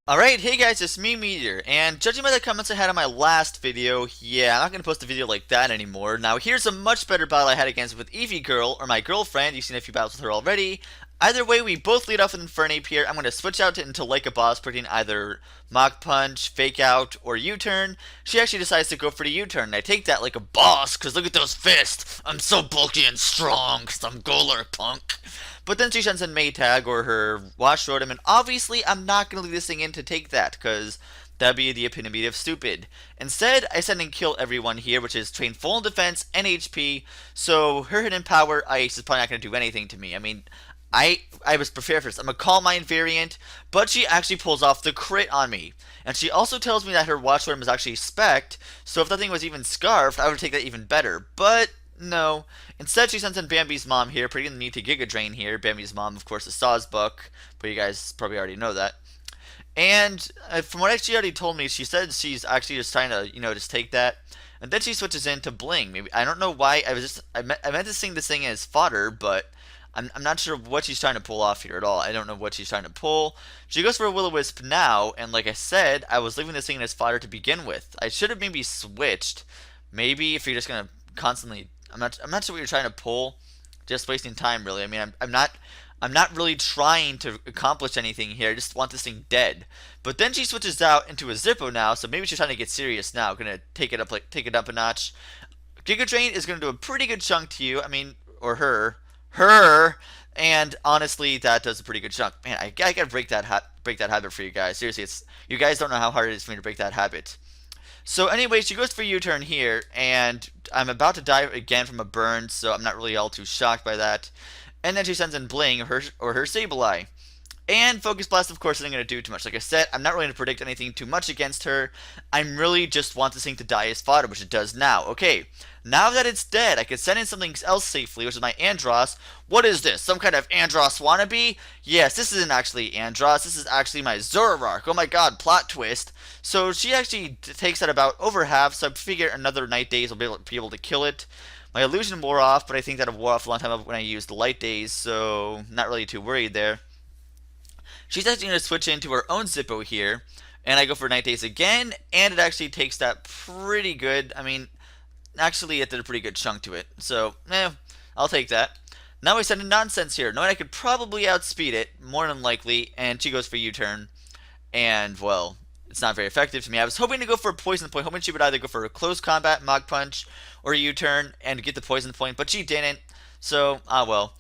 Alright, hey guys, it's me, Meteor, and judging by the comments I had on my last video, yeah, I'm not going to post a video like that anymore. Now, here's a much better battle I had against with Eeveegirl, or my girlfriend. You've seen a few battles with her already. Either way, we both lead off with Infernape here. I'm going to switch out into like a boss, putting either Mach Punch, Fake Out, or U-Turn. She actually decides to go for the U-Turn, and I take that like a boss, because look at those fists! I'm so bulky and strong, because I'm Goler, punk! But then she sends in Maytag or her Wash Rotom, and obviously I'm not going to leave this thing in to take that, because that'd be the epitome of stupid. Instead, I send and kill everyone here, which is train full in defense and HP, so her hidden power, Ice, is probably not going to do anything to me. I mean, I was prepared for this. I'm a Calm Mind variant, but she actually pulls off the crit on me. And she also tells me that her Watch Rotom is actually Spect, so if that thing was even Scarfed, I would take that even better. But no. Instead, she sends in Bambi's mom here, putting me to Giga Drain here. Bambi's mom, of course, is Sawsbuck, but you guys probably already know that. And from what she already told me, she said she's actually just trying to, just take that. And then she switches into Bling. Maybe I don't know why. I meant to sing this thing as fodder, but I'm not sure what she's trying to pull off here at all. I don't know what she's trying to pull. She goes for a Will-O-Wisp now, and like I said, I was leaving this thing as fodder to begin with. I should have maybe switched. Maybe if you're just gonna constantly, I'm not sure what you're trying to pull. Just wasting time, really. I mean, I'm not really trying to accomplish anything here. I just want this thing dead. But then she switches out into a Zippo now, so maybe she's trying to get serious now. Gonna take it up a notch. Giga Drain is gonna do a pretty good chunk to you. I mean, or her. And honestly, that does a pretty good chunk. Man, I gotta break that habit for you guys. Seriously, you guys don't know how hard it is for me to break that habit. So anyway, she goes for U-turn here, and I'm about to die again from a burn, so I'm not really all too shocked by that. And then she sends in Bling or her Sableye. And Focus Blast, of course, isn't going to do too much. Like I said, I'm not really going to predict anything too much against her. I'm really just want this thing to die as fodder, which it does now. Okay, now that it's dead, I can send in something else safely, which is my Andross. What is this? Some kind of Andross wannabe? Yes, this isn't actually Andross. This is actually my Zoroark. Oh my god, plot twist. So she actually takes that about over half, so I figure another Night Days will be able to kill it. My illusion wore off, but I think that it wore off a long time ago when I used the Light Days, so not really too worried there. She's actually going to switch into her own Zippo here, and I go for Night Days again, and it actually takes that pretty good. I mean, actually, it did a pretty good chunk to it, so, I'll take that. Now I send in Nonsense here, knowing I could probably outspeed it, more than likely, and she goes for U-turn, and, well, it's not very effective to me. I was hoping to go for a poison point, hoping she would either go for a close combat, Mach Punch, or a U-turn, and get the poison point, but she didn't, so, well.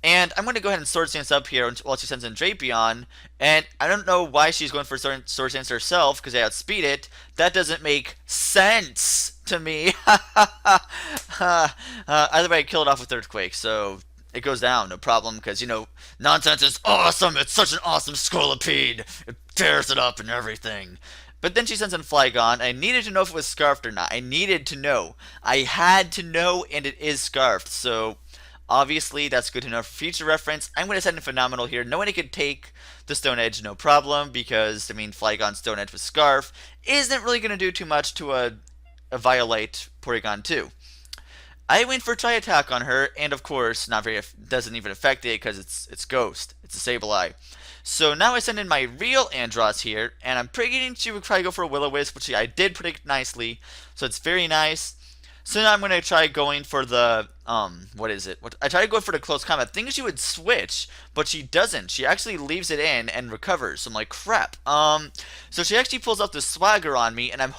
And I'm going to go ahead and Sword Stance up here while she sends in Drapion. And I don't know why she's going for Sword Stance herself, because I outspeed it. That doesn't make sense to me. Either way, I kill it off with Earthquake, so it goes down, no problem, because, Nonsense is awesome. It's such an awesome Scolipede. It tears it up and everything. But then she sends in Flygon. I needed to know if it was Scarfed or not. I needed to know. I had to know, and it is Scarfed, so obviously, that's good to know for future reference. I'm going to send in Phenomenal here. No one could take the Stone Edge, no problem, because, I mean, Flygon Stone Edge with Scarf isn't really going to do too much to a Violite Porygon 2. I went for Tri Attack on her, and of course, not very doesn't even affect it because it's Ghost. It's a Sableye. So now I send in my real Andross here, and I'm predicting she would probably go for a Will-O-Wisp, which I did predict nicely, so it's very nice. So now I'm going to try going for the, what is it? I try to go for the close combat. I think she would switch, but she doesn't. She actually leaves it in and recovers. So I'm like, crap. So she actually pulls out the Swagger on me, and I'm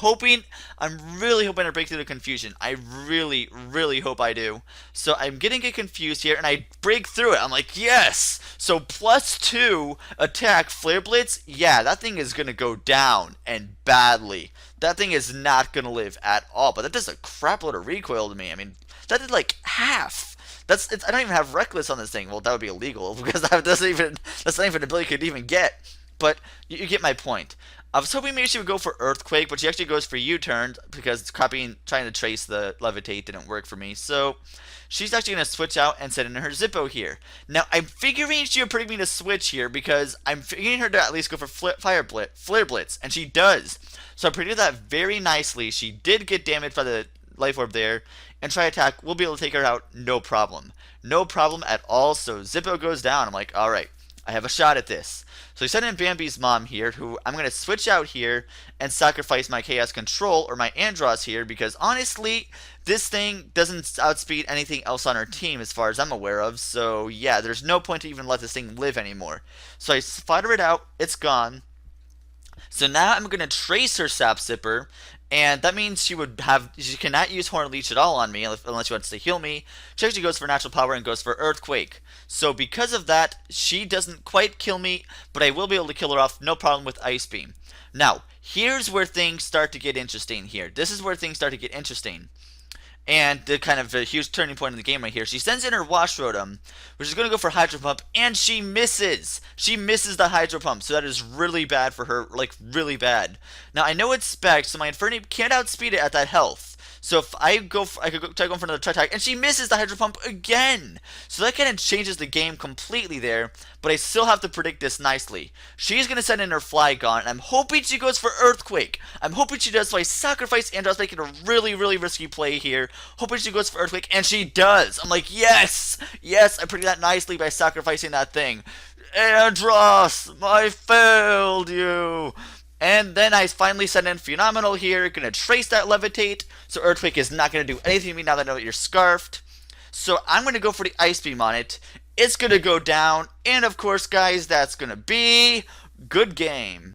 really hoping to break through the confusion. I really, really hope I do. So I'm getting it confused here, and I break through it. I'm like, yes! So +2 attack Flare Blitz, yeah, that thing is going to go down, and badly. That thing is not going to live at all. But that does a crap load of recoil to me. I mean, that did like half. I don't even have Reckless on this thing. Well, that would be illegal because that's not even an ability you could even get. But you get my point. I was hoping maybe she would go for Earthquake, but she actually goes for U-turn because trying to trace the Levitate didn't work for me. So she's actually going to switch out and set in her Zippo here. Now, I'm figuring she would predict me to switch here because I'm figuring her to at least go for Flare Blitz, and she does. So I predicted that very nicely. She did get damaged by the Life Orb there, and Tri Attack will be able to take her out no problem. No problem at all, so Zippo goes down. I'm like, alright. I have a shot at this. So he sent in Bambi's mom here, who I'm going to switch out here and sacrifice my Chaos Control or my Andros here because honestly, this thing doesn't outspeed anything else on our team as far as I'm aware of. So yeah, there's no point to even let this thing live anymore. So I fire it out, it's gone. So now I'm going to trace her Sap Sipper, and that means she cannot use Horn Leech at all on me unless she wants to heal me. She actually goes for Natural Power and goes for Earthquake. So because of that, she doesn't quite kill me, but I will be able to kill her off, no problem with Ice Beam. Now, here's where things start to get interesting here. This is where things start to get interesting. And the kind of a huge turning point in the game right here. She sends in her Wash Rotom, which is going to go for Hydro Pump, and she misses. She misses the Hydro Pump, so that is really bad for her, like really bad. Now I know it's Spec, so my Infernape can't outspeed it at that health. So if I could try going for another Tri-Attack, and she misses the Hydro Pump again. So that kind of changes the game completely there, but I still have to predict this nicely. She's going to send in her Flygon, and I'm hoping she goes for Earthquake. I'm hoping she does, so I sacrifice Andros, making a really, really risky play here. Hoping she goes for Earthquake, and she does. I'm like, yes! Yes, I predicted that nicely by sacrificing that thing. Andros, I failed you! And then I finally send in Phenomenal here, gonna trace that Levitate, so Earthquake is not gonna do anything to me now that I know that you're Scarfed. So I'm gonna go for the Ice Beam on it. It's gonna go down, and of course, guys, that's gonna be good game.